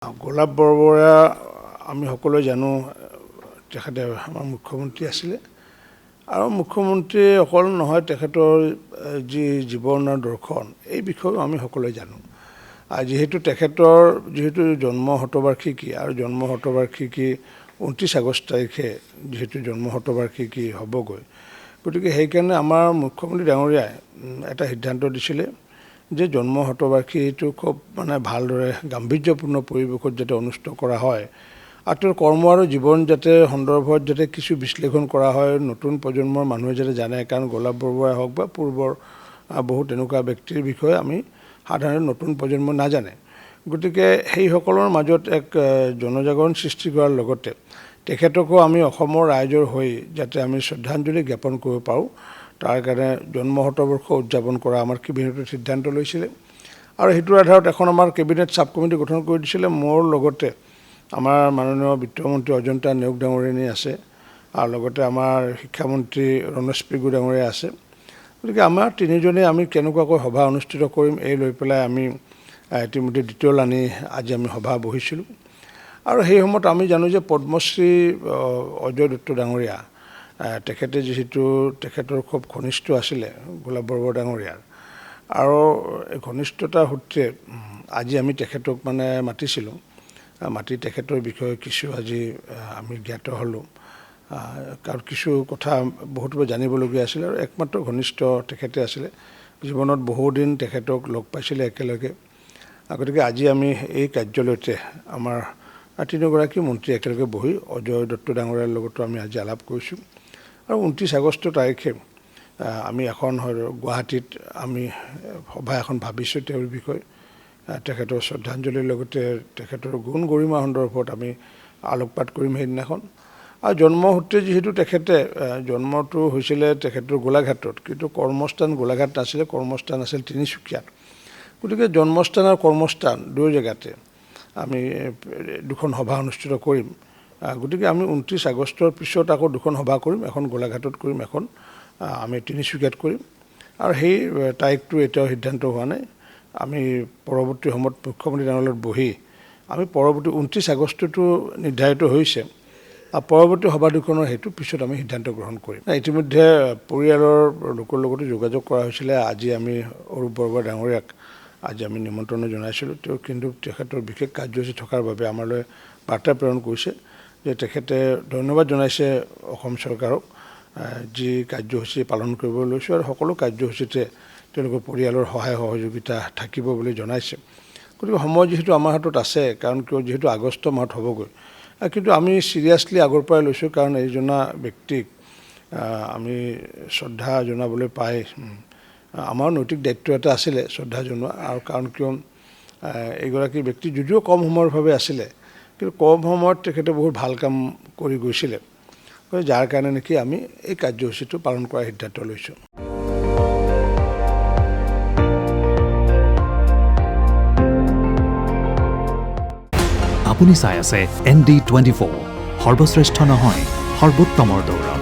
গোলাপ বৰবৰা আমি সকলোৱে জানো তেখেতে আমাৰ মুখ্যমন্ত্ৰী আছিলে আৰু মুখ্যমন্ত্ৰী অকল নহয় তেখেতৰ যি জীৱনৰ দৰ্শন এই বিষয়ে আমি সকলোৱে জানো আৰু যিহেতু জন্ম শতবাৰ্ষিকী আৰু জন্ম শতবাৰ্ষিকী 29 আগষ্ট তাৰিখে যিহেতু জন্ম শতবাৰ্ষিকী হ'বগৈ গতিকে সেইকাৰণে আমাৰ মুখ্যমন্ত্ৰী ডাঙৰীয়াই এটা সিদ্ধান্ত দিছিলে যে জন্ম শতবাৰ্ষিকীটো খুব ভালদৰে গাম্ভীৰ্যপূৰ্ণ পৰিৱেশত যাতে অনুষ্ঠিত কৰা হয় আৰু তেওঁৰ কৰ্ম আৰু জীৱন যাতে সন্দৰ্ভত যাতে কিছু বিশ্লেষণ কৰা হয় নতুন প্ৰজন্মৰ মানুহে যাতে জানে কাৰণ গোলাপ বৰবৰাই হওক বা পূৰ্বৰ বহুত এনেকুৱা ব্যক্তিৰ বিষয়ে আমি সাধাৰণ নতুন প্ৰজন্ম নাজানে গতিকে সেইসকলৰ মাজত এক জনজাগৰণ সৃষ্টি কৰাৰ লগতে তেখেতকো আমি অসমৰ ৰাইজৰ হৈ যাতে আমি শ্ৰদ্ধাঞ্জলি জ্ঞাপন কৰিব পাৰোঁ তাৰ কাৰণে জন্ম শতবৰ্ষ উদযাপন কৰা আমাৰ কেবিনেটে সিদ্ধান্ত লৈছিলে আৰু হেতুৰ আধাৰত এখন আমাৰ কেবিনেট সাব কমিটি গঠন কৰি দিছিলে মোৰ লগতে আমাৰ মাননীয় বিত্তমন্ত্ৰী অজন্তা নেওগ ডাঙৰীয়ানী আছে আৰু লগতে আমাৰ শিক্ষামন্ত্ৰী ৰমেশ পেগু ডাঙৰীয়া আছে গতিকে আমাৰ তিনিজনে আমি কেনেকুৱাকৈ সভা অনুষ্ঠিত কৰিম এই লৈ পেলাই আমি ইতিমধ্যে দ্বিতীয় লানি আজি আমি সভা বহিছিলোঁ আৰু সেই সময়ত আমি জানো যে পদ্মশ্ৰী অজয় দত্ত ডাঙৰীয়া তেখেতে যিহেতু তেখেতৰ খুব ঘনিষ্ঠ আছিলে গোলাপ বৰবৰা ডাঙৰীয়াৰ আৰু ঘনিষ্ঠতাৰ সূত্ৰে আজি আমি তেখেতক মাতিছিলোঁ মাতি তেখেতৰ বিষয়ে কিছু আজি আমি জ্ঞাত হ'লোঁ কাৰণ কিছু কথা বহুত জানিবলগীয়া আছিল আৰু একমাত্ৰ ঘনিষ্ঠ তেখেতে আছিলে জীৱনত বহুদিন তেখেতক লগ পাইছিলে একেলগে গতিকে আজি আমি এই কাৰ্যালয়তে আমাৰ তিনিগৰাকী মন্ত্ৰী একেলগে বহি অজয় দত্ত ডাঙৰীয়াৰ লগতো আমি আজি আলাপ কৰিছোঁ আৰু 29 আগষ্ট তাৰিখে আমি এখন গুৱাহাটীত আমি সভা এখন ভাবিছোঁ তেওঁৰ বিষয়ে তেখেতৰ শ্ৰদ্ধাঞ্জলিৰ লগতে তেখেতৰ গুণ গৰিমা সন্দৰ্ভত আমি আলোকপাত কৰিম সেইদিনাখন আৰু জন্মসূত্ৰে যিহেতু তেখেতে জন্মটো হৈছিলে তেখেতৰ গোলাঘাটত কিন্তু কৰ্মস্থান গোলাঘাট নাছিলে কৰ্মস্থান আছিল তিনিচুকীয়াত গতিকে জন্মস্থান আৰু কৰ্মস্থান দুই জেগাতে আমি দুখন সভা অনুষ্ঠিত কৰিম গতিকে আমি 29 আগষ্টৰ পিছত আকৌ দুখন সভা কৰিম এখন গোলাঘাটত কৰিম এখন আমি তিনিচুকীয়াত কৰিম আৰু সেই তাৰিখটো এতিয়াও সিদ্ধান্ত হোৱা নাই আমি পৰৱৰ্তী সময়ত মুখ্যমন্ত্ৰী ডাঙৰীয়াৰ বহি আমি পৰৱৰ্তী 29 আগষ্টটো নিৰ্ধাৰিত হৈছে আৰু পৰৱৰ্তী সভা দুখনৰ সেইটো পিছত আমি সিদ্ধান্ত গ্ৰহণ কৰিম ইতিমধ্যে পৰিয়ালৰ লোকৰ লগতো যোগাযোগ কৰা হৈছিলে আজি আমি অৰূপ বৰবৰা ডাঙৰীয়াক আজি আমি নিমন্ত্ৰণ জনাইছিলোঁ তেওঁ কিন্তু তেখেতৰ বিশেষ কাৰ্যসূচী থকাৰ বাবে আমালৈ বাৰ্তা প্ৰেৰণ কৰিছে যে তেখেতে ধন্যবাদ জনাইছে অসম চৰকাৰক যি কাৰ্যসূচী পালন কৰিব লৈছোঁ আৰু সকলো কাৰ্যসূচীতে তেওঁলোকৰ পৰিয়ালৰ সহায় সহযোগিতা থাকিব বুলি জনাইছে গতিকে সময় যিহেতু আমাৰ হাতত আছে কাৰণ কিয় যিহেতু আগষ্ট মাহত হ'বগৈ কিন্তু আমি চিৰিয়াছলি আগৰ পৰাই লৈছোঁ কাৰণ এইজনা ব্যক্তিক আমি শ্ৰদ্ধা জনাবলৈ পাই আমাৰ নৈতিক দায়িত্ব এটা আছিলে শ্ৰদ্ধা জনোৱা আৰু কাৰণ কিয় এইগৰাকী ব্যক্তি যদিও কম সময়ৰ বাবে আছিলে কিন্তু কম সময়ত তেখেতে বহুত ভাল কাম কৰি গৈছিলে যাৰ কাৰণে নেকি আমি এই কাৰ্যসূচীটো পালন কৰাৰ সিদ্ধান্ত লৈছোঁ আপুনি চাই আছে ND24 সৰ্বশ্ৰেষ্ঠ নহয় সৰ্বোত্তমৰ দৌৰ